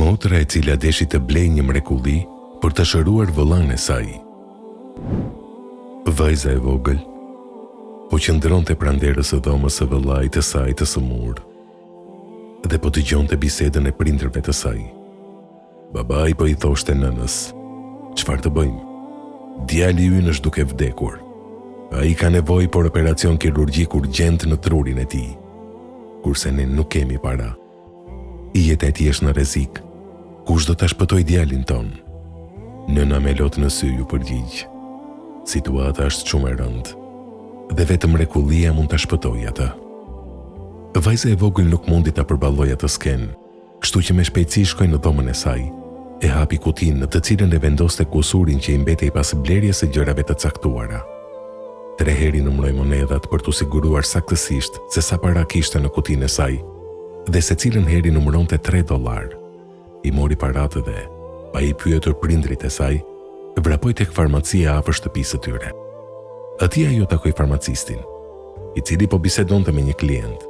Motra e cila deshi të blej një mrekulli për të shëruar vëllain e saj. Vajza e vogël po qëndronte pranderës së dhomës së vëllait të saj të sëmur dhe po dëgjonte bisedën e prindërve të saj. Babai po i thoshte nënës: "Çfarë të bëjmë? Djali ynë është duke vdekur. Ai ka nevojë për operacion kirurgjik urgjent në trurin e tij, kurse ne nuk kemi para. Jeta e tij është në rrezik. Kush do ta shpëtoj djalin ton?" Nëna me lot në sy ju përgjigj: "Situata është shumë e rëndë dhe vetëm mrekullia mund ta shpëtojë atë." Vajza e vogël nuk mundi ta përballojë atë skenë, kështu që me shpejtësi shkoi në dhomën e saj, e hapi kutinë në të cilën e vendoste kusurin që i mbetej pas blerjes së gjërave të caktuara. 3 herë numëroi monedhat për t'u siguruar saktësisht se sa para kishte në kutinë e saj, dhe secilën herë numëronte $3. I mori paratë dhe, pa i pyetur prindrit e saj, vrapoi tek farmacia afër shtëpisë së tyre. Atje ajo takoi farmacistin, i cili po bisedonte me një klient.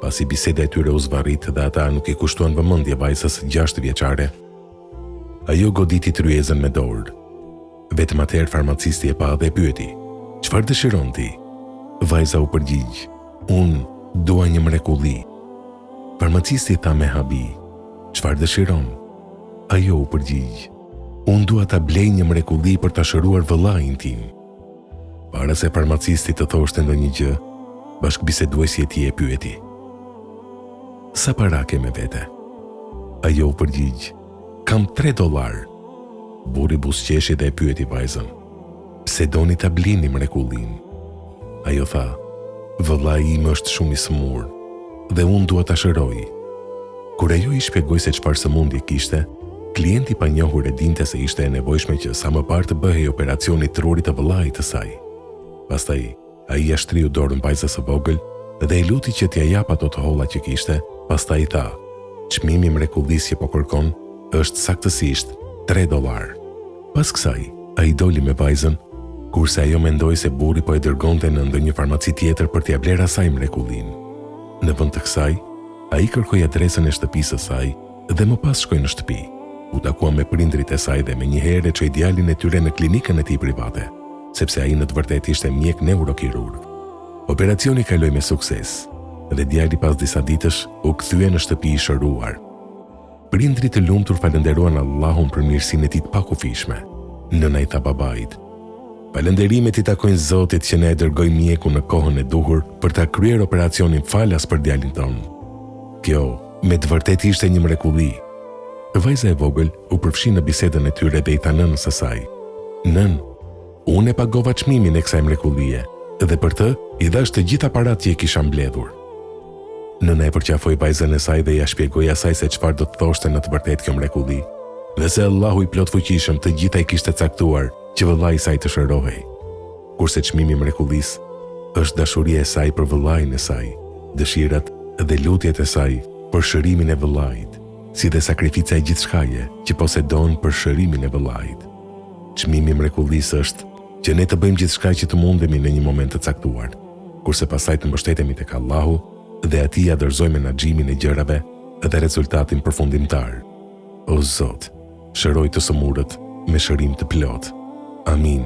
Pasi biseda e tyre u zvarrit dhe ata nuk i kushtuan vëmendje vajzës 6 vjeçare, ajo goditi tryezën me dorë. Vetëm atëherë farmacisti e pa dhe e pyeti: "Çfarë dëshiron ti?" Vajza u përgjigj: "Unë dua një mrekulli." Farmacisti tha me habi: "Çfarë dëshiron?" Ajo u përgjigj: "Unë dua ta blej një mrekulli për ta shëruar vëllain tim." Para se farmacisti të thoshte ndonjë gjë, bashkëbiseduesi e tij e pyeti: "Sa para ke me vete?" Ajo u përgjigj: "Kam $3. Burri buzëqeshi dhe e pyeti vajzën: "Pse doni ta blini mrekullin?" Ajo tha: "Vëllai im është shumë i smur dhe unë dua ta shëroj." Kur ajo i shpjegoi se çfarë sëmundje kishte, klienti pa njohur e dinte se ishte e nevojshme që sa më parë të bëhej operacioni i trurit të vëllait të saj. Pastaj ai ia shtriu dorën vajzës së vogël dhe e luti që t'ia jap ato të holla që kishte. Pastaj tha: "Çmimi i mrekullisë që po kërkon është saktësisht $3. Pas kësaj, ai doli me vajzën, kurse ajo mendoi se burri po e dërgonte në ndonjë farmaci tjetër për t'ia bler asaj mrekullin. Në vend të kësaj, ai kërkoi adresën e shtëpisë së saj dhe më pas shkoi në shtëpi. U takua me prindrit e saj dhe menjëherë e çoi djalin e tyre në klinikën e tij private, sepse ai në të vërtetë ishte mjek neurokirurg. Operacioni kaloi me sukses dhe djali pas disa ditësh u kthye në shtëpi i shëruar. Prindrit e lumtur falenderuan Allahun për mirësinë e tij të pakufishme. Nëna i tha babait: "Falënderimet i takojnë Zotit që na e dërgoi mjekun në kohën e duhur për ta kryer operacionin falas për djalin ton. Kjo me të vërtetë ishte një mrekulli." Vajza e vogël u përfshi në bisedën e tyre dhe i tha nënës së saj: "Nën, unë e pagova çmimin e kësaj mrekullie dhe për të i dhash të gjitha paratë që i kisha mbledhur." Nëna e përqafoi vajzën e saj dhe ja shpjegoi asaj se çfarë do të thoshte në të vërtetë kjo mrekulli, dhe se Allahu i plot fuqishëm të gjitha i kishte caktuar që vëllai i saj të shërohej, kurse çmimi i mrekullisë është dashuria e saj për vëllain e saj, dëshirat dhe lutjet e saj për shërimin e vëllait, si dhe sakrifica e gjithçkaje që posedon për shërimin e vëllait. Çmimi i mrekullisë është që ne të bëjmë gjithçka që të mundemi në një moment të caktuar, kurse pastaj të mbështetemi tek Allahu dhe atij ja dorëzojmë menaxhimin e gjërave dhe rezultatin përfundimtar. O Zot, shëroj të sëmurët me shërim të plot. Amin.